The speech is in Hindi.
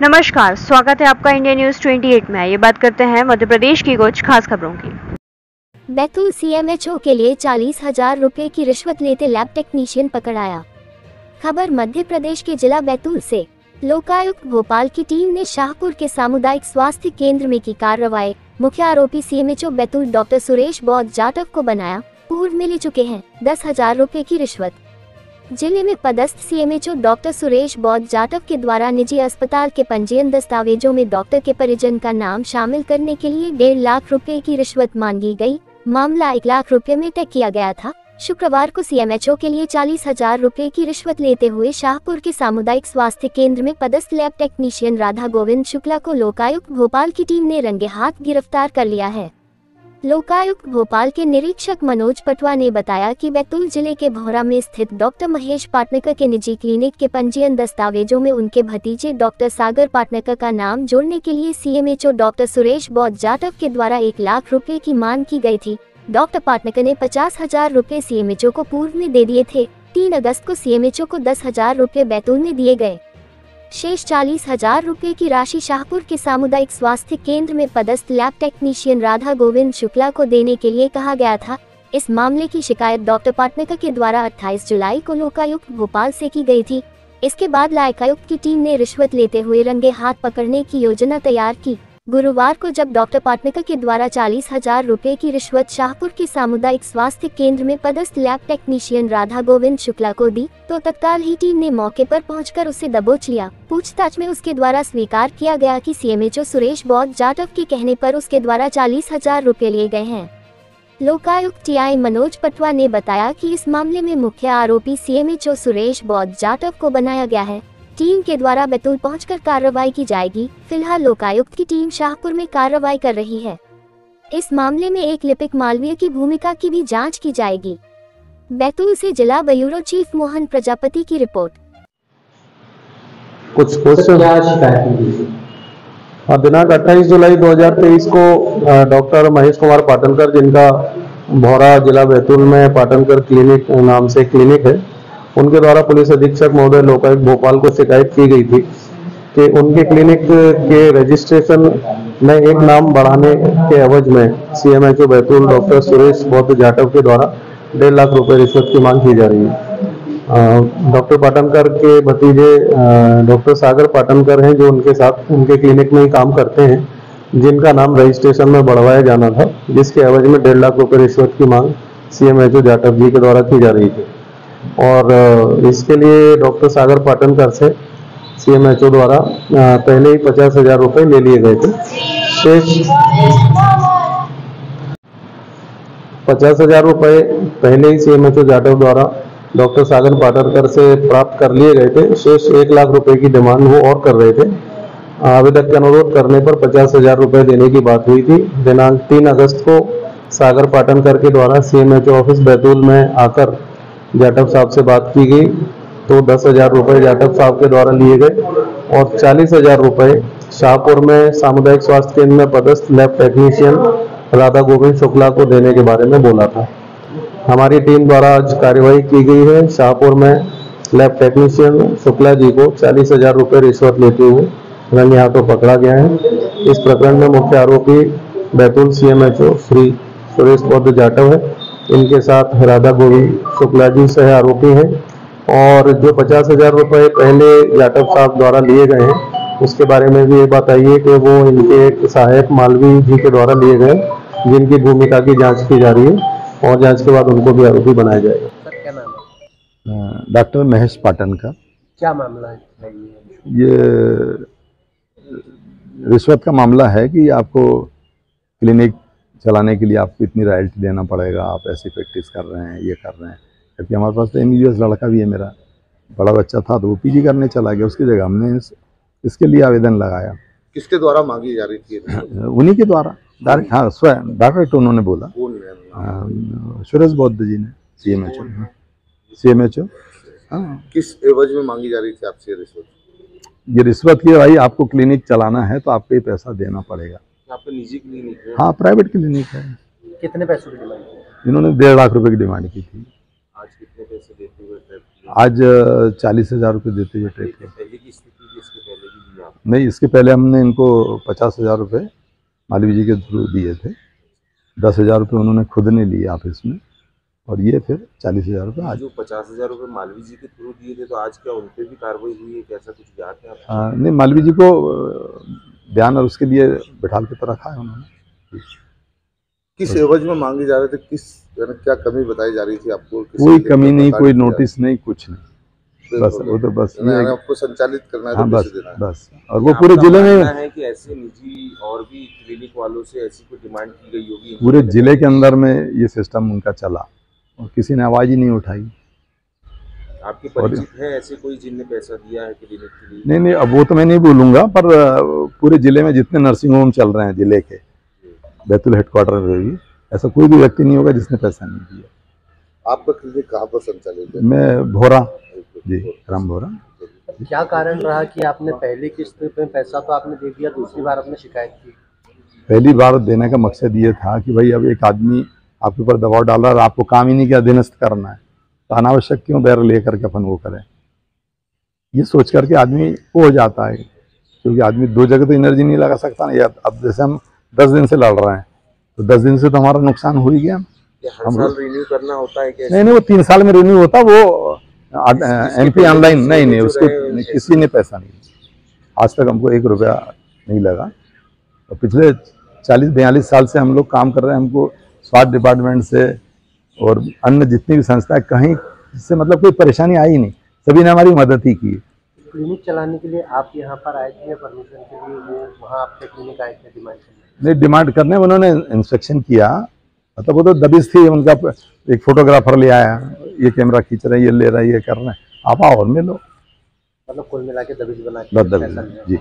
नमस्कार, स्वागत है आपका इंडिया न्यूज 28 में। ये बात करते हैं मध्य प्रदेश की कुछ खास खबरों की। बैतूल सीएमएचओ के लिए 40,000 रुपए की रिश्वत लेते लैब टेक्नीशियन पकड़ाया। खबर मध्य प्रदेश के जिला बैतूल से। लोकायुक्त भोपाल की टीम ने शाहपुर के सामुदायिक स्वास्थ्य केंद्र में की कार्रवाई। मुख्य आरोपी सीएमएचओ बैतूल डॉक्टर सुरेश बौद्ध जाटव को बनाया। पूर्व में ले चुके हैं 10,000 रुपए की रिश्वत। जिले में पदस्थ सीएमएचओ डॉक्टर सुरेश बौद्ध जाटव के द्वारा निजी अस्पताल के पंजीयन दस्तावेजों में डॉक्टर के परिजन का नाम शामिल करने के लिए 1.5 लाख रुपए की रिश्वत मांगी गई। मामला 1 लाख रुपए में तय किया गया था। शुक्रवार को सीएमएचओ के लिए 40,000 रुपए की रिश्वत लेते हुए शाहपुर के सामुदायिक स्वास्थ्य केंद्र में पदस्थ लैब टेक्नीशियन राधा गोविंद शुक्ला को लोकायुक्त भोपाल की टीम ने रंगे हाथ गिरफ्तार कर लिया है। लोकायुक्त भोपाल के निरीक्षक मनोज पटवा ने बताया कि बैतूल जिले के भौरा में स्थित डॉक्टर महेश पाटनकर के निजी क्लिनिक के पंजीयन दस्तावेजों में उनके भतीजे डॉक्टर सागर पाटनकर का नाम जोड़ने के लिए सीएमएचओ डॉक्टर सुरेश बौद्ध जाटव के द्वारा 1 लाख रुपए की मांग की गई थी। डॉक्टर पाटनकर ने 50,000 रुपए सीएमएचओ को पूर्व में दे दिए थे। 3 अगस्त को सीएमएचओ को 10,000 रुपए बैतूल में दिए गए। शेष 40,000 रुपए की राशि शाहपुर के सामुदायिक स्वास्थ्य केंद्र में पदस्थ लैब टेक्नीशियन राधा गोविंद शुक्ला को देने के लिए कहा गया था। इस मामले की शिकायत डॉक्टर पाटनकर के द्वारा 28 जुलाई को लोकायुक्त भोपाल से की गई थी। इसके बाद लोकायुक्त की टीम ने रिश्वत लेते हुए रंगे हाथ पकड़ने की योजना तैयार की। गुरुवार को जब डॉक्टर पाटनकर के द्वारा 40,000 रुपए की रिश्वत शाहपुर के सामुदायिक स्वास्थ्य केंद्र में पदस्थ लैब टेक्नीशियन राधा गोविंद शुक्ला को दी तो तत्काल ही टीम ने मौके पर पहुंचकर उसे दबोच लिया। पूछताछ में उसके द्वारा स्वीकार किया गया कि सीएमएचओ सुरेश बौद्ध जाटव के कहने पर उसके द्वारा 40,000 रुपए लिए गए हैं। लोकायुक्त टीआई मनोज पटवा ने बताया कि इस मामले में मुख्य आरोपी सीएमएचओ सुरेश बौद्ध जाटव को बनाया गया है। टीम के द्वारा बैतूल पहुंचकर कार्रवाई की जाएगी। फिलहाल लोकायुक्त की टीम शाहपुर में कार्रवाई कर रही है। इस मामले में एक लिपिक मालवीय की भूमिका की भी जांच की जाएगी। बैतूल से जिला ब्यूरो चीफ मोहन प्रजापति की रिपोर्ट। कुछ दिनांक 28 जुलाई 2023 को डॉक्टर महेश कुमार पाटनकर, जिनका भौरा जिला बैतूल में पाटनकर क्लिनिक नाम से क्लिनिक है, उनके द्वारा पुलिस अधीक्षक महोदय लोकायुक्त भोपाल को शिकायत की गई थी कि उनके क्लिनिक के रजिस्ट्रेशन में एक नाम बढ़ाने के एवज में सीएमएचओ बैतूल डॉक्टर सुरेश बौद्ध जाटव के द्वारा 1.5 लाख रुपए रिश्वत की मांग की जा रही है। डॉक्टर पाटनकर के भतीजे डॉक्टर सागर पाटनकर हैं, जो उनके साथ उनके क्लिनिक में ही काम करते हैं, जिनका नाम रजिस्ट्रेशन में बढ़वाया जाना था, जिसके एवज में 1.5 लाख रुपए रिश्वत की मांग सीएमएचओ जाटव जी के द्वारा की जा रही थी। और इसके लिए डॉक्टर सागर पाटनकर से सीएमएचओ द्वारा पहले ही 50,000 रुपए ले लिए गए थे। शेष 50,000 रुपए पहले ही सीएमएचओ जाटव द्वारा डॉक्टर सागर पाटनकर से प्राप्त कर लिए गए थे। शेष 1 लाख रुपए की डिमांड वो और कर रहे थे। आवेदक के अनुरोध करने पर 50,000 रुपए देने की बात हुई थी। दिनांक 3 अगस्त को सागर पाटनकर के द्वारा सीएमएचओ ऑफिस बैतूल में आकर जाटव साहब से बात की गई तो 10,000 रुपए जाटव साहब के द्वारा लिए गए और 40,000 रुपए शाहपुर में सामुदायिक स्वास्थ्य केंद्र में पदस्थ लैब टेक्नीशियन राधा गोविंद शुक्ला को देने के बारे में बोला था। हमारी टीम द्वारा आज कार्यवाही की गई है। शाहपुर में लैब टेक्नीशियन शुक्ला जी को 40,000 रुपए रिश्वत लेते हुए रंगे हाथों पकड़ा गया है। इस प्रकरण में मुख्य आरोपी बैतूल सीएमएचओ श्री सुरेश बौद्ध जाटव है। इनके साथ राधा गोविंद शुक्ला जी सह आरोपी हैं और जो 50,000 रुपए पहले जाटव साहब द्वारा लिए गए हैं, उसके बारे में भी ये बात आई है कि वो इनके एक सहायक मालवी जी के द्वारा लिए गए, जिनकी भूमिका की जांच की जा रही है और जांच के बाद उनको भी आरोपी बनाया जाएगा। सर, क्या नाम है? डॉक्टर महेश पाटनकर। क्या मामला है? ये रिश्वत का मामला है कि आपको क्लिनिक चलाने के लिए आपको इतनी रॉयल्टी देना पड़ेगा, आप ऐसी प्रैक्टिस कर रहे हैं, ये कर रहे हैं। क्योंकि हमारे पास तो एमबीबीएस लड़का भी है, मेरा बड़ा बच्चा था तो वो पीजी करने चला गया, उसकी जगह हमने इसके लिए आवेदन लगाया। किसके द्वारा मांगी जा रही थी? उन्हीं के द्वारा डायरेक्ट। हाँ, स्वयं डायरेक्ट उन्होंने बोला। सुरेश बौद्ध जी ने, सीएमएचओ। हाँ, किस एवज में मांगी जा रही थी आपसे रिश्वत? ये रिश्वत की भाई, आपको क्लिनिक चलाना है तो आपको ये पैसा देना पड़ेगा। आपका निजी क्लिनिक है? हाँ, प्राइवेट क्लिनिक है। कितने पैसों की डिमांड की? इन्होंने 1.5 लाख रुपए की डिमांड की थी। आज कितने पैसे देते हुए? आज 40,000 रुपये देते हुए ट्रैप किया। पहले की स्थिथि जिसके पहले की नहीं, इसके पहले हमने इनको 50,000 रुपये मालवीय जी के थ्रू दिए थे। 10,000 रुपये उन्होंने खुद ने लिए ऑफिस में, और ये फिर 40,000 रुपये आज। जो 50,000 रुपये मालवीय जी के थ्रू दिए थे, तो आज क्या उन पे भी कार्रवाई हुई है? कैसा कुछ ज्ञात है आपको? नहीं, मालवीय जी को बयान और उसके लिए बिठाल के तो रखा है उन्होंने। किस एवज में मांगी जा रहे थे? क्या कमी बताई जा रही थी आपको? कोई कमी नहीं, कोई नोटिस नहीं, कुछ नहीं, बस वो तो बस आपको संचालित करना है। हाँ, तो बस। और वो पूरे जिले में है कि ऐसे निजी और भी क्लिनिक वालों से ऐसी कोई डिमांड की गई होगी? पूरे जिले के अंदर में ये सिस्टम उनका चला और किसी ने आवाज़ ही नहीं उठाई। आपके परिचित है ऐसे कोई जिनने पैसा दिया है क्लिनिक के लिए? नहीं, अब वो तो मैं नहीं बोलूँगा, पर पूरे जिले में जितने नर्सिंग होम चल रहे हैं जिले के, बैतूल हेडक्वार्टर में भी, ऐसा कोई भी व्यक्ति नहीं होगा जिसने पैसा नहीं दिया। आपका क्लिनिक कहाँ पर संचालित है? मैं भोरा जी, राम भोरा। क्या कारण रहा कि आपने पहली किस्त में पैसा तो आपने दे दिया, दूसरी बार आपने शिकायत की? पहली बार देने का मकसद ये था कि भाई अब एक आदमी आपके ऊपर दबाव डाल रहा है और आपको काम ही नहीं किया, अधीनस्थ करना है, तो अनावश्यक क्यों बैर लेकर के अपन वो करें। ये सोच करके आदमी वो हो जाता है, क्योंकि आदमी दो जगह तो एनर्जी नहीं लगा सकता ना। या अब जैसे हम 10 दिन से लड़ रहे हैं, तो 10 दिन से तो हमारा नुकसान हो ही गया। हर साल रिन्यू करना होता है क्या? नहीं, वो 3 साल में रिन्यू होता। वो MP ऑनलाइन नहीं, उसको किसी ने पैसा नहीं, आज तक हमको 1 रुपया नहीं लगा। तो पिछले 40-42 साल से हम लोग काम कर रहे हैं। हमको स्वास्थ्य डिपार्टमेंट से और अन्य जितनी भी संस्थाएं, कहीं से मतलब कोई परेशानी आई नहीं, सभी ने हमारी मदद ही की। क्लिनिक चलाने के लिए आप यहाँ पर आए थे परमिशन के लिए? वो वहाँ आपके क्लिनिक आए थे डिमांड करने? नहीं, डिमांड करने उन्होंने इंस्पेक्शन किया, मतलब वो तो दबिश थी उनका। एक फोटोग्राफर ले आया, ये कैमरा खींच रहे हैं, ये ले रहा है, ये कर रहे हैं, आप आओ और मिलो। मतलब कुल मिला के दबिश बना के जी।